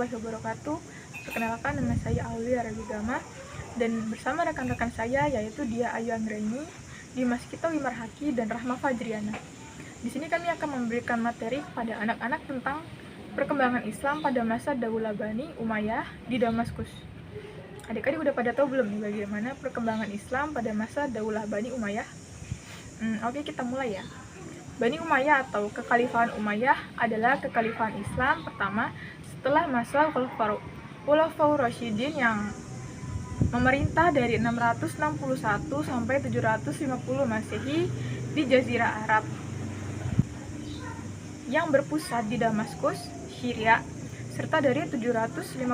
warahmatullahi wabarakatuh. Perkenalkan, nama saya Aulia Ragigama dan bersama rekan-rekan saya yaitu Dia Ayu Anggraini, Dimas Kito Wimarhaki, dan Rahma Fajriana. Di sini kami akan memberikan materi kepada anak-anak tentang perkembangan Islam pada masa Daulah Bani Umayyah di Damaskus. Adik-adik udah pada tahu belum nih bagaimana perkembangan Islam pada masa Daulah Bani Umayyah? Oke, kita mulai ya. Bani Umayyah atau Kekhalifahan Umayyah adalah kekhalifahan Islam pertama setelah masa Khulafaur Rasyidin yang memerintah dari 661 sampai 750 Masehi di Jazirah Arab yang berpusat di Damaskus, Syria, serta dari 756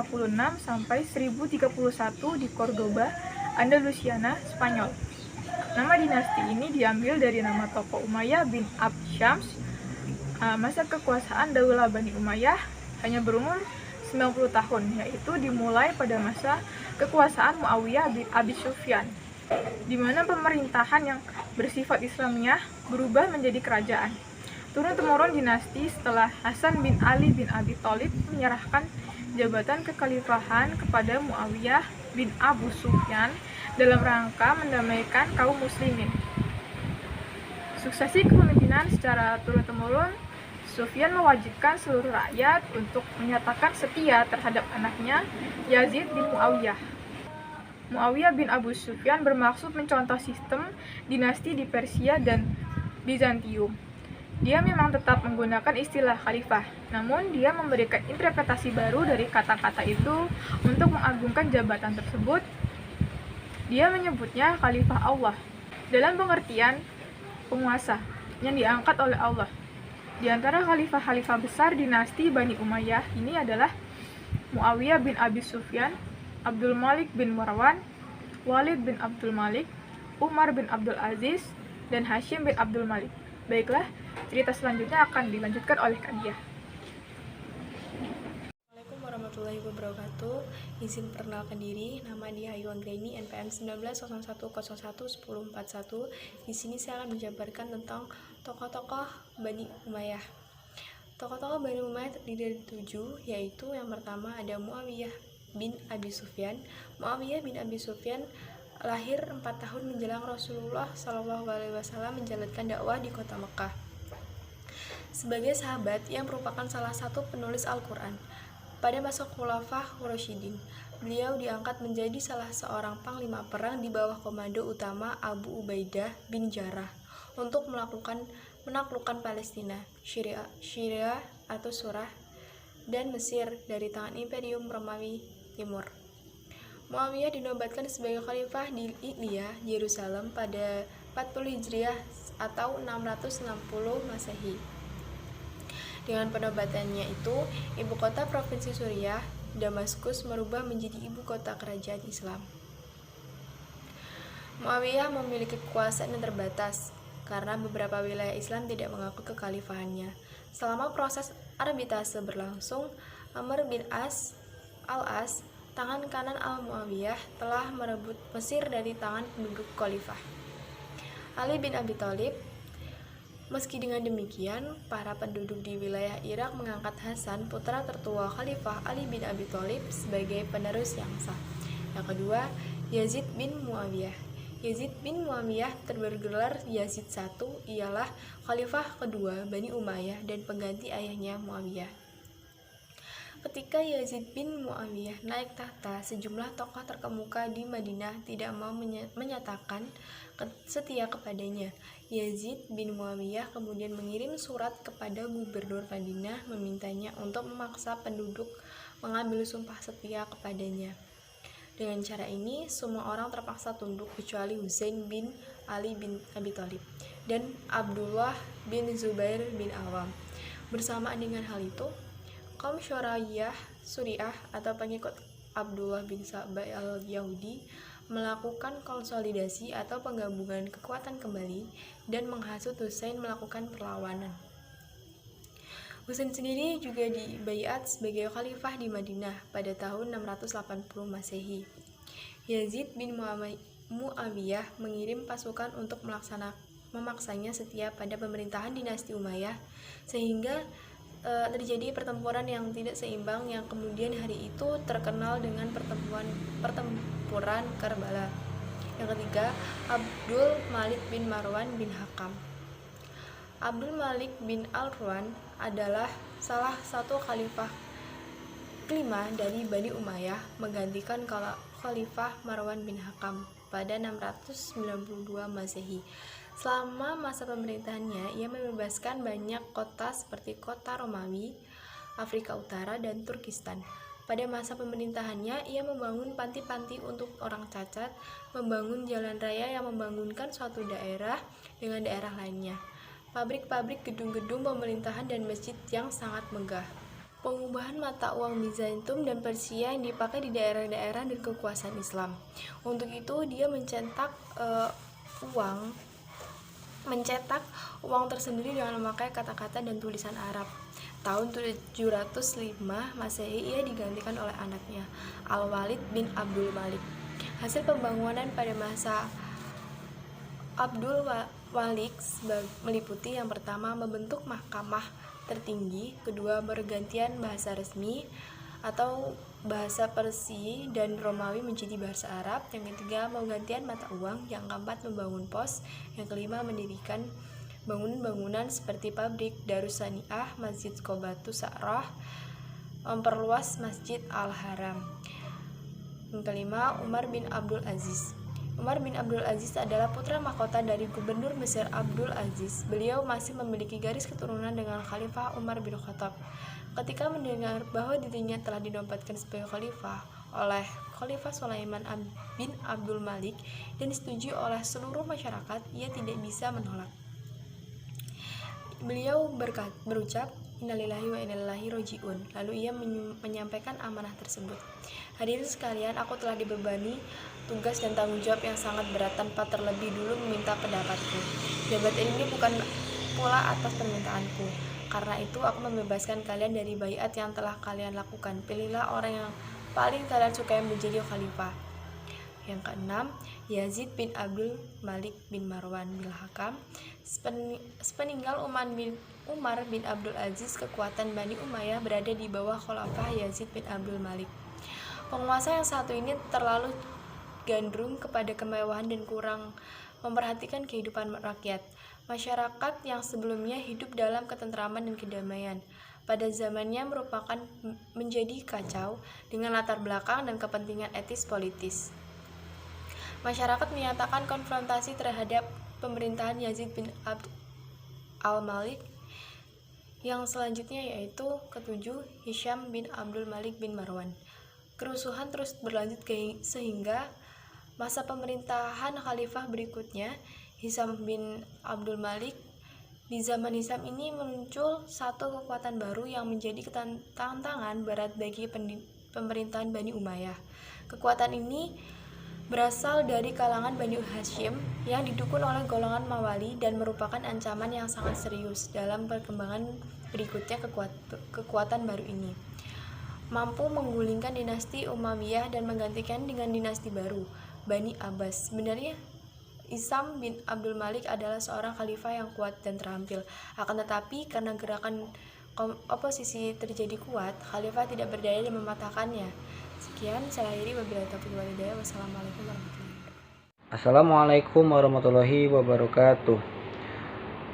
sampai 1031 di Cordoba, Andalusiana, Spanyol. Nama dinasti ini diambil dari nama tokoh Umayyah bin Abd Syams. Masa kekuasaan Daulah Bani Umayyah hanya berumur 90 tahun, yaitu dimulai pada masa kekuasaan Muawiyah bin Abi Sufyan, di mana pemerintahan yang bersifat Islamiyah berubah menjadi kerajaan. Turun-temurun dinasti setelah Hasan bin Ali bin Abi Thalib menyerahkan jabatan kekhalifahan kepada Muawiyah bin Abu Sufyan dalam rangka mendamaikan kaum muslimin. Suksesi kepemimpinan secara turun-temurun, Sufyan mewajibkan seluruh rakyat untuk menyatakan setia terhadap anaknya Yazid bin Muawiyah. Muawiyah bin Abu Sufyan bermaksud mencontoh sistem dinasti di Persia dan Bizantium. Dia memang tetap menggunakan istilah khalifah, namun dia memberikan interpretasi baru dari kata-kata itu untuk mengagungkan jabatan tersebut. Dia menyebutnya khalifah Allah dalam pengertian penguasa yang diangkat oleh Allah. Di antara khalifah-khalifah besar dinasti Bani Umayyah ini adalah Muawiyah bin Abi Sufyan, Abdul Malik bin Marwan, Walid bin Abdul Malik, Umar bin Abdul Aziz, dan Hashim bin Abdul Malik. Baiklah, cerita selanjutnya akan dilanjutkan oleh Kak Dia. Assalamualaikum warahmatullahi wabarakatuh. Izin perkenalkan diri, nama Dia Ayu Anggraini, NPM 1901011041. Di sini saya akan menjabarkan tentang tokoh-tokoh Bani Umayyah. Tokoh-tokoh Bani Umayyah terdiri dari 7, yaitu yang pertama ada Muawiyah bin Abi Sufyan. Muawiyah bin Abi Sufyan lahir 4 tahun menjelang Rasulullah SAW menjalankan dakwah di kota Mekah. Sebagai sahabat yang merupakan salah satu penulis Al-Quran, pada masa Khulafaur Rasyidin, beliau diangkat menjadi salah seorang panglima perang di bawah komando utama Abu Ubaidah bin Jarrah untuk menaklukkan Palestina, Syria atau Surah, dan Mesir dari tangan Imperium Romawi Timur. Muawiyah dinobatkan sebagai khalifah di Ilya, Yerusalem pada 40 Hijriah atau 660 Masehi. Dengan penobatannya itu, ibu kota provinsi Suriah, Damaskus, merubah menjadi ibu kota kerajaan Islam. Muawiyah memiliki kekuasaan yang terbatas karena beberapa wilayah Islam tidak mengaku kekhalifahannya. Selama proses arbitrase berlangsung, Amr bin Al-As, tangan kanan Al-Muawiyah, telah merebut Mesir dari tangan penduduk khalifah Ali bin Abi Thalib. Meski dengan demikian, para penduduk di wilayah Irak mengangkat Hasan, putra tertua Khalifah Ali bin Abi Thalib, sebagai penerus yang sah. Yang kedua, Yazid bin Muawiyah. Yazid bin Muawiyah bergelar Yazid I, ialah khalifah kedua Bani Umayyah dan pengganti ayahnya Muawiyah. Ketika Yazid bin Muawiyah naik tahta, sejumlah tokoh terkemuka di Madinah tidak mau menyatakan setia kepadanya. Yazid bin Muawiyah kemudian mengirim surat kepada gubernur Madinah memintanya untuk memaksa penduduk mengambil sumpah setia kepadanya. Dengan cara ini, semua orang terpaksa tunduk kecuali Husain bin Ali bin Abi Thalib dan Abdullah bin Zubair bin Awam. Bersamaan dengan hal itu, kaum Syurayah Suriah atau pengikut Abdullah bin Sabah al-Yahudi melakukan konsolidasi atau penggabungan kekuatan kembali dan menghasut Husain melakukan perlawanan. Husain sendiri juga dibaiat sebagai khalifah di Madinah pada tahun 680 Masehi. Yazid bin Muawiyah mengirim pasukan untuk memaksanya setia pada pemerintahan dinasti Umayyah, sehingga terjadi pertempuran yang tidak seimbang yang kemudian hari itu terkenal dengan pertempuran Karbala. Yang ketiga, Abdul Malik bin Marwan bin Hakam. Abdul Malik bin Al-Marwan adalah salah satu khalifah kelima dari Bani Umayyah, menggantikan Khalifah Marwan bin Hakam pada 692 Masehi. Selama masa pemerintahannya, ia membebaskan banyak kota seperti kota Romawi, Afrika Utara, dan Turkistan. Pada masa pemerintahannya, ia membangun panti-panti untuk orang cacat, membangun jalan raya yang membangunkan suatu daerah dengan daerah lainnya, pabrik-pabrik, gedung-gedung pemerintahan, dan masjid yang sangat megah. Pengubahan mata uang Bizantium dan Persia yang dipakai di daerah-daerah dan kekuasaan Islam. Untuk itu, dia mencetak uang tersendiri dengan memakai kata-kata dan tulisan Arab. Tahun 705 Masehi ia digantikan oleh anaknya, Al-Walid bin Abdul Malik. Hasil pembangunan pada masa Abdul Malik meliputi yang pertama, membentuk mahkamah tertinggi, kedua, pergantian bahasa resmi atau bahasa Persia dan Romawi menjadi bahasa Arab, yang ketiga, penggantian mata uang, yang keempat, membangun pos, yang kelima, mendirikan bangunan-bangunan seperti pabrik, Darussaniah, Masjid Qobatu Sa'rah, memperluas Masjid Al-Haram. Yang kelima, Umar bin Abdul Aziz. Umar bin Abdul Aziz adalah putra mahkota dari Gubernur Mesir Abdul Aziz. Beliau masih memiliki garis keturunan dengan Khalifah Umar bin Khattab. Ketika mendengar bahwa dirinya telah dinobatkan sebagai khalifah oleh Khalifah Sulaiman bin Abdul Malik dan disetujui oleh seluruh masyarakat, ia tidak bisa menolak. Beliau berucap, "Innalillahi wa inna ilaihi raji'un." Lalu ia menyampaikan amanah tersebut. Hadirin sekalian, aku telah dibebani tugas dan tanggung jawab yang sangat berat tanpa terlebih dulu meminta pendapatku. Jabatan ini bukan pula atas permintaanku. Karena itu aku membebaskan kalian dari baiat yang telah kalian lakukan. Pilihlah orang yang paling kalian sukai menjadi khalifah. Yang keenam, Yazid bin Abdul Malik bin Marwan bin Hakam. Sepeninggal Umar bin Abdul Aziz, kekuatan Bani Umayyah berada di bawah khalifah Yazid bin Abdul Malik. Penguasa yang satu ini terlalu gandrung kepada kemewahan dan kurang memperhatikan kehidupan rakyat. Masyarakat yang sebelumnya hidup dalam ketentraman dan kedamaian pada zamannya merupakan menjadi kacau dengan latar belakang dan kepentingan etis politis. Masyarakat menyatakan konfrontasi terhadap pemerintahan Yazid bin Abd al-Malik yang selanjutnya, yaitu ketujuh, Hisham bin Abdul Malik bin Marwan. Kerusuhan terus berlanjut sehingga masa pemerintahan khalifah berikutnya, Hisham bin Abdul Malik. Di zaman Hisham ini muncul satu kekuatan baru yang menjadi tantangan berat bagi pemerintahan Bani Umayyah. Kekuatan ini berasal dari kalangan Bani Hashim yang didukung oleh golongan Mawali dan merupakan ancaman yang sangat serius dalam perkembangan berikutnya. Kekuatan baru ini mampu menggulingkan dinasti Umayyah dan menggantikan dengan dinasti baru, Bani Abbas. Sebenarnya Hisham bin Abdul Malik adalah seorang khalifah yang kuat dan terampil. Akan tetapi karena gerakan oposisi terjadi kuat, khalifah tidak berdaya dan mematahkannya. Sekian, saya akhiri, wabillahi taufiq wal hidayah. Wassalamualaikum warahmatullahi wabarakatuh. Assalamualaikum warahmatullahi wabarakatuh.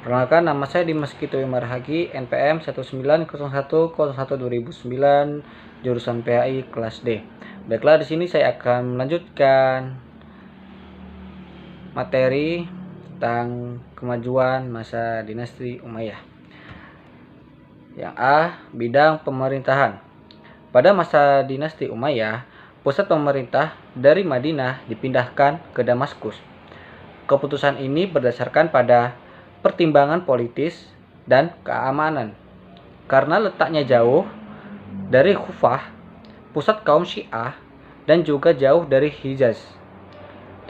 Perkenalkan, nama saya Dimas Kito Marhagi, NPM 1901012009, jurusan PAI kelas D. Baiklah, di sini saya akan melanjutkan materi tentang kemajuan masa dinasti Umayyah. Yang A, bidang pemerintahan. Pada masa dinasti Umayyah, pusat pemerintah dari Madinah dipindahkan ke Damaskus. Keputusan ini berdasarkan pada pertimbangan politis dan keamanan. Karena letaknya jauh dari Kufah, pusat kaum Syiah, dan juga jauh dari Hijaz,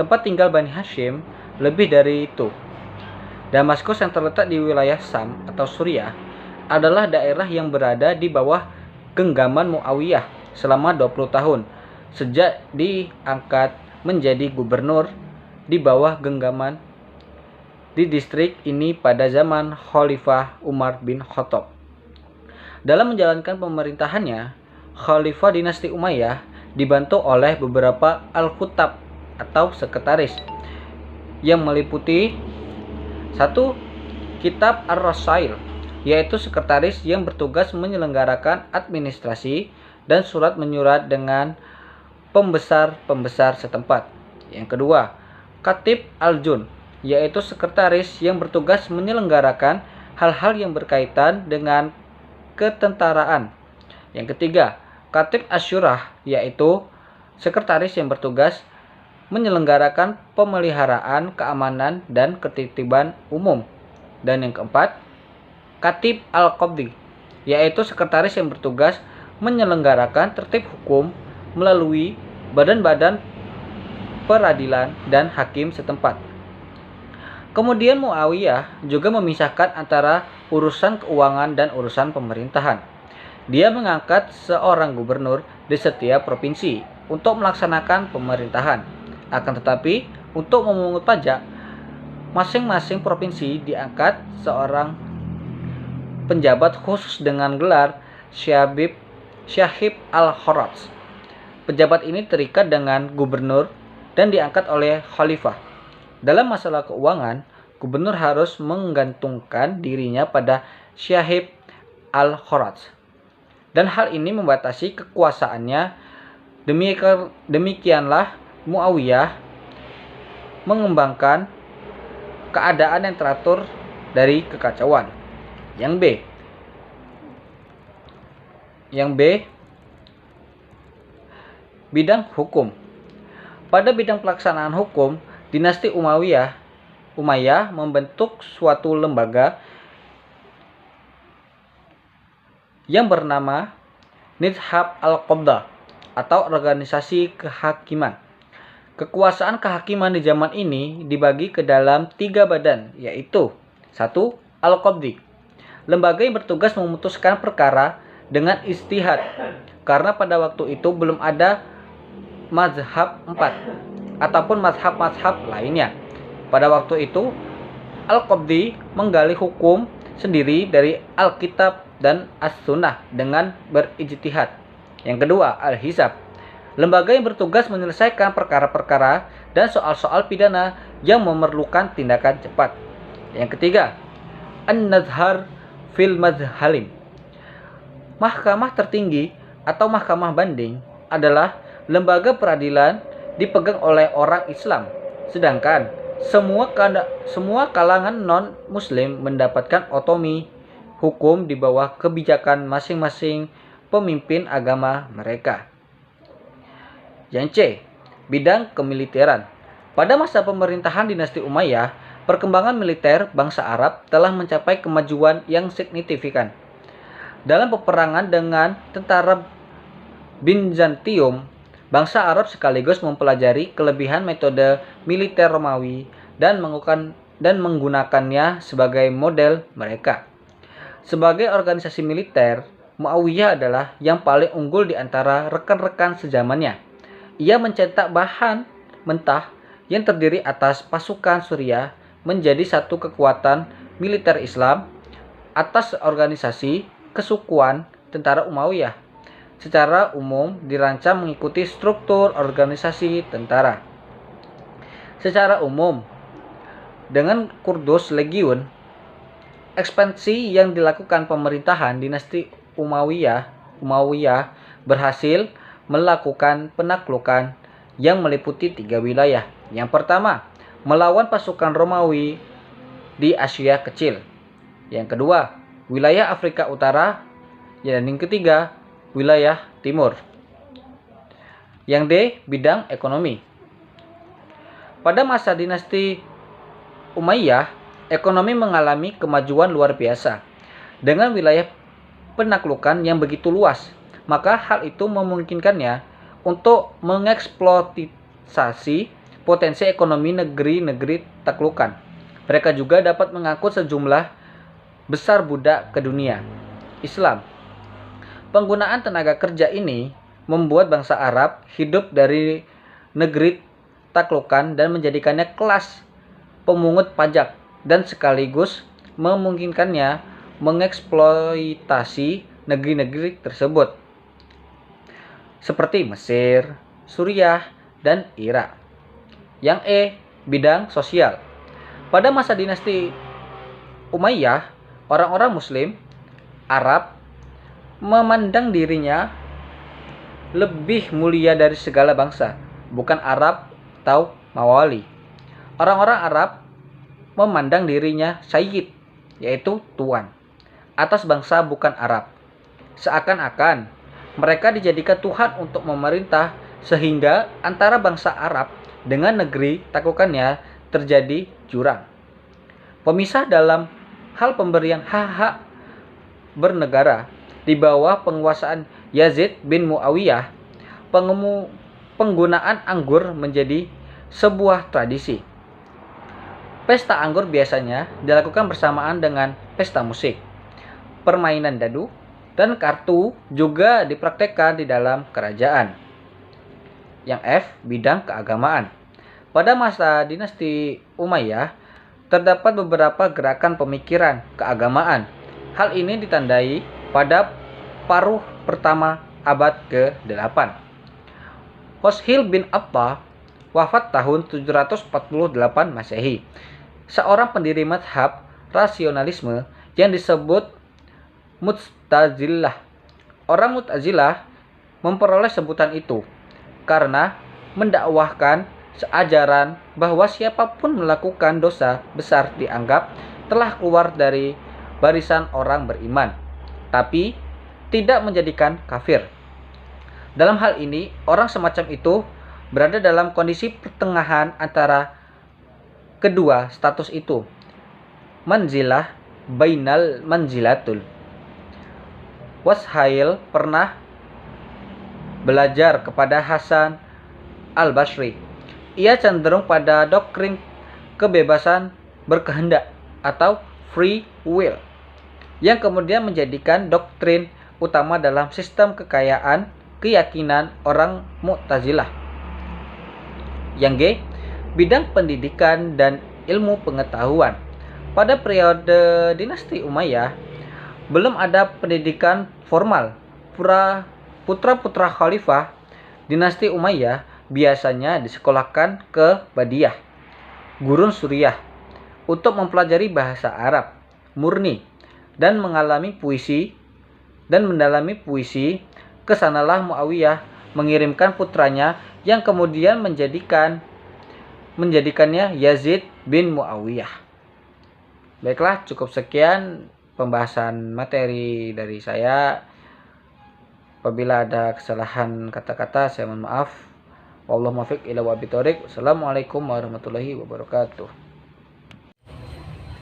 tempat tinggal Bani Hashim. Lebih dari itu, Damaskus yang terletak di wilayah Sam atau Suriah adalah daerah yang berada di bawah genggaman Muawiyah selama 20 tahun sejak diangkat menjadi gubernur di bawah genggaman di distrik ini pada zaman Khalifah Umar bin Khattab. Dalam menjalankan pemerintahannya, Khalifah dinasti Umayyah dibantu oleh beberapa al-khutab atau sekretaris yang meliputi satu, Kitab Ar-Rasail, yaitu sekretaris yang bertugas menyelenggarakan administrasi dan surat menyurat dengan pembesar-pembesar setempat. Yang kedua, Katib Al-Jun, yaitu sekretaris yang bertugas menyelenggarakan hal-hal yang berkaitan dengan ketentaraan. Yang ketiga, Katib Asyurah, yaitu sekretaris yang bertugas menyelenggarakan pemeliharaan keamanan dan ketertiban umum. Dan yang keempat, Katib Al-Qabdi, yaitu sekretaris yang bertugas menyelenggarakan tertib hukum melalui badan-badan peradilan dan hakim setempat. Kemudian Muawiyah juga memisahkan antara urusan keuangan dan urusan pemerintahan. Dia mengangkat seorang gubernur di setiap provinsi untuk melaksanakan pemerintahan. Akan tetapi, untuk memungut pajak, masing-masing provinsi diangkat seorang penjabat khusus dengan gelar Syahib al-Horatz. Pejabat ini terikat dengan gubernur dan diangkat oleh khalifah. Dalam masalah keuangan, gubernur harus menggantungkan dirinya pada Syahib al-Horatz. Dan hal ini membatasi kekuasaannya. Demikianlah Muawiyah mengembangkan keadaan yang teratur dari kekacauan. Yang B, bidang hukum. Pada bidang pelaksanaan hukum, dinasti Umayyah membentuk suatu lembaga yang bernama Nizhab al-Qabdah atau organisasi kehakiman. Kekuasaan kehakiman di zaman ini dibagi ke dalam 3 badan, yaitu 1. Al-Qabdi, lembaga yang bertugas memutuskan perkara dengan ijtihad, karena pada waktu itu belum ada mazhab 4 ataupun mazhab-mazhab lainnya. Pada waktu itu, Al-Qabdi menggali hukum sendiri dari Alkitab dan As-Sunnah dengan berijtihad. Yang kedua, Al-Hisab, lembaga yang bertugas menyelesaikan perkara-perkara dan soal-soal pidana yang memerlukan tindakan cepat. Yang ketiga, An-Nazhar fil Mazhalim, mahkamah tertinggi atau mahkamah banding adalah lembaga peradilan dipegang oleh orang Islam, sedangkan semua kalangan non-muslim mendapatkan otonomi hukum di bawah kebijakan masing-masing pemimpin agama mereka. Yang C, bidang kemiliteran. Pada masa pemerintahan dinasti Umayyah, perkembangan militer bangsa Arab telah mencapai kemajuan yang signifikan. Dalam peperangan dengan tentara Bizantium, bangsa Arab sekaligus mempelajari kelebihan metode militer Romawi dan menggunakannya sebagai model mereka. Sebagai organisasi militer, Muawiyah adalah yang paling unggul di antara rekan-rekan sezamannya. Ia mencetak bahan mentah yang terdiri atas pasukan Suriah menjadi satu kekuatan militer Islam atas organisasi kesukuan tentara Umayyah. Secara umum dirancang mengikuti struktur organisasi tentara. Secara umum, dengan Qurdus Legiun, ekspansi yang dilakukan pemerintahan dinasti Umayyah berhasil melakukan penaklukan yang meliputi 3 wilayah. Yang pertama, melawan pasukan Romawi di Asia Kecil. Yang kedua, wilayah Afrika Utara. Dan yang ketiga, wilayah Timur. Yang D, bidang ekonomi. Pada masa dinasti Umayyah, ekonomi mengalami kemajuan luar biasa. Dengan wilayah penaklukan yang begitu luas, maka hal itu memungkinkannya untuk mengeksploitasi potensi ekonomi negeri-negeri taklukan. Mereka juga dapat mengangkut sejumlah besar budak ke dunia Islam. Penggunaan tenaga kerja ini membuat bangsa Arab hidup dari negeri taklukan dan menjadikannya kelas pemungut pajak dan sekaligus memungkinkannya mengeksploitasi negeri-negeri tersebut, seperti Mesir, Suriah, dan Irak. Yang E, bidang sosial. Pada masa dinasti Umayyah, orang-orang Muslim Arab memandang dirinya lebih mulia dari segala bangsa, bukan Arab atau Mawali. Orang-orang Arab memandang dirinya Sayyid, yaitu tuan, atas bangsa bukan Arab. Seakan-akan mereka dijadikan Tuhan untuk memerintah, sehingga antara bangsa Arab dengan negeri taklukannya terjadi jurang. Pemisah dalam hal pemberian hak-hak bernegara di bawah penguasaan Yazid bin Muawiyah, penggunaan anggur menjadi sebuah tradisi. Pesta anggur biasanya dilakukan bersamaan dengan pesta musik. Permainan dadu dan kartu juga dipraktekkan di dalam kerajaan. Yang F, bidang keagamaan. Pada masa dinasti Umayyah, terdapat beberapa gerakan pemikiran keagamaan. Hal ini ditandai pada paruh pertama abad ke-8. Hoshil bin Atta wafat tahun 748 Masehi, seorang pendiri mazhab rasionalisme yang disebut Mu'tazilah. Orang Mu'tazilah memperoleh sebutan itu karena mendakwahkan seajaran bahwa siapapun melakukan dosa besar dianggap telah keluar dari barisan orang beriman, tapi tidak menjadikan kafir. Dalam hal ini, orang semacam itu berada dalam kondisi pertengahan antara kedua status itu, manzilah bainal manzilatul. Washail pernah belajar kepada Hasan al-Basri. Ia cenderung pada doktrin kebebasan berkehendak atau free will, yang kemudian menjadikan doktrin utama dalam sistem keyakinan orang Mu'tazilah. Yang G, bidang pendidikan dan ilmu pengetahuan. Pada periode dinasti Umayyah, belum ada pendidikan formal. Putra-putra khalifah dinasti Umayyah biasanya disekolahkan ke Badiah, gurun Suriah, untuk mempelajari bahasa Arab murni dan mendalami puisi. Kesanalah Muawiyah mengirimkan putranya yang kemudian menjadikannya Yazid bin Muawiyah. Baiklah, cukup sekian pembahasan materi dari saya. Apabila ada kesalahan kata-kata, saya mohon maaf. Wallahu muwaffiq ila aqwamit thoriq. Wassalamualaikum warahmatullahi wabarakatuh.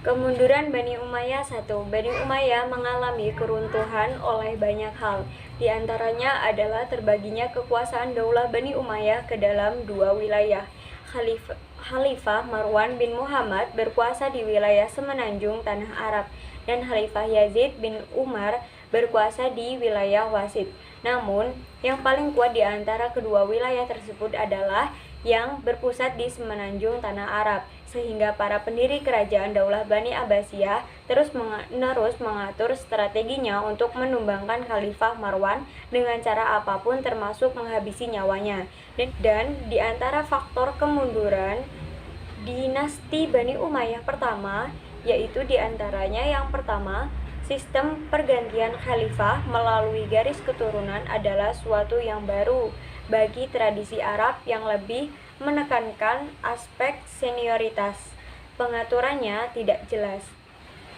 Kemunduran Bani Umayyah 1. Bani Umayyah mengalami keruntuhan oleh banyak hal. Di antaranya adalah terbaginya kekuasaan Daulah Bani Umayyah ke dalam dua wilayah. Khalifah Marwan bin Muhammad berkuasa di wilayah semenanjung Tanah Arab, dan Khalifah Yazid bin Umar berkuasa di wilayah Wasit. Namun, yang paling kuat di antara kedua wilayah tersebut adalah yang berpusat di semenanjung Tanah Arab, sehingga para pendiri kerajaan Daulah Bani Abbasiyah terus-menerus mengatur strateginya untuk menumbangkan Khalifah Marwan dengan cara apapun, termasuk menghabisi nyawanya. Dan di antara faktor kemunduran dinasti Bani Umayyah pertama, yaitu di antaranya yang pertama, sistem pergantian khalifah melalui garis keturunan adalah suatu yang baru bagi tradisi Arab yang lebih menekankan aspek senioritas. Pengaturannya tidak jelas.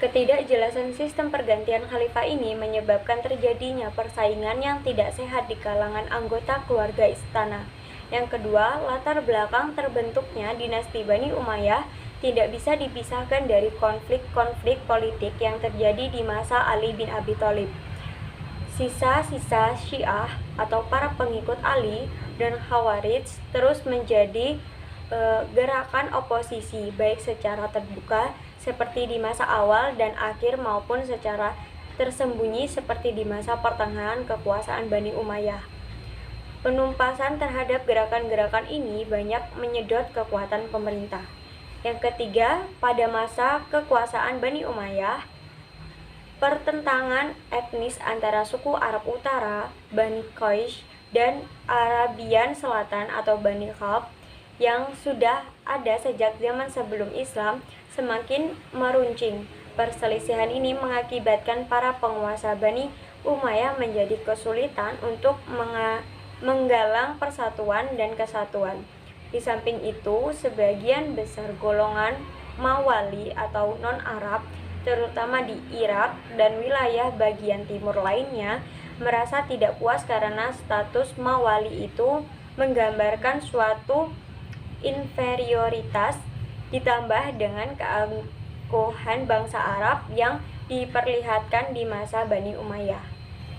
Ketidakjelasan sistem pergantian khalifah ini menyebabkan terjadinya persaingan yang tidak sehat di kalangan anggota keluarga istana. Yang kedua, latar belakang terbentuknya dinasti Bani Umayyah tidak bisa dipisahkan dari konflik-konflik politik yang terjadi di masa Ali bin Abi Thalib. Sisa-sisa Syiah atau para pengikut Ali dan Khawarij terus menjadi gerakan oposisi, baik secara terbuka seperti di masa awal dan akhir maupun secara tersembunyi seperti di masa pertengahan kekuasaan Bani Umayyah. Penumpasan terhadap gerakan-gerakan ini banyak menyedot kekuatan pemerintah. Yang ketiga, pada masa kekuasaan Bani Umayyah, pertentangan etnis antara suku Arab Utara, Bani Quraisy, dan Arabian Selatan atau Bani Khalaf yang sudah ada sejak zaman sebelum Islam semakin meruncing. Perselisihan ini mengakibatkan para penguasa Bani Umayyah menjadi kesulitan untuk menggalang persatuan dan kesatuan. Di samping itu, sebagian besar golongan Mawali atau non-Arab, terutama di Irak dan wilayah bagian timur lainnya, merasa tidak puas karena status Mawali itu menggambarkan suatu inferioritas ditambah dengan keangkuhan bangsa Arab yang diperlihatkan di masa Bani Umayyah.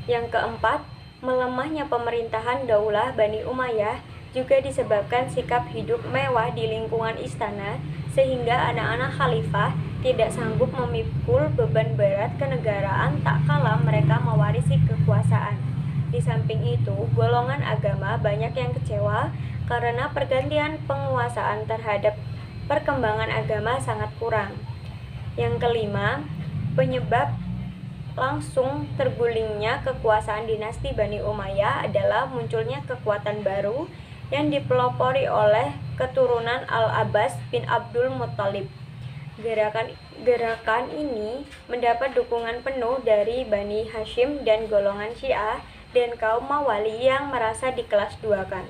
Yang keempat, melemahnya pemerintahan Daulah Bani Umayyah juga disebabkan sikap hidup mewah di lingkungan istana, sehingga anak-anak khalifah tidak sanggup memikul beban berat kenegaraan tak kala mereka mewarisi kekuasaan. Di samping itu, golongan agama banyak yang kecewa karena pergantian penguasaan terhadap perkembangan agama sangat kurang. Yang kelima, penyebab langsung tergulingnya kekuasaan dinasti Bani Umayyah adalah munculnya kekuatan baru yang dipelopori oleh keturunan Al-Abbas bin Abdul Muthalib. Gerakan ini mendapat dukungan penuh dari Bani Hashim dan golongan Syiah dan kaum Mawali yang merasa dikelas duakan.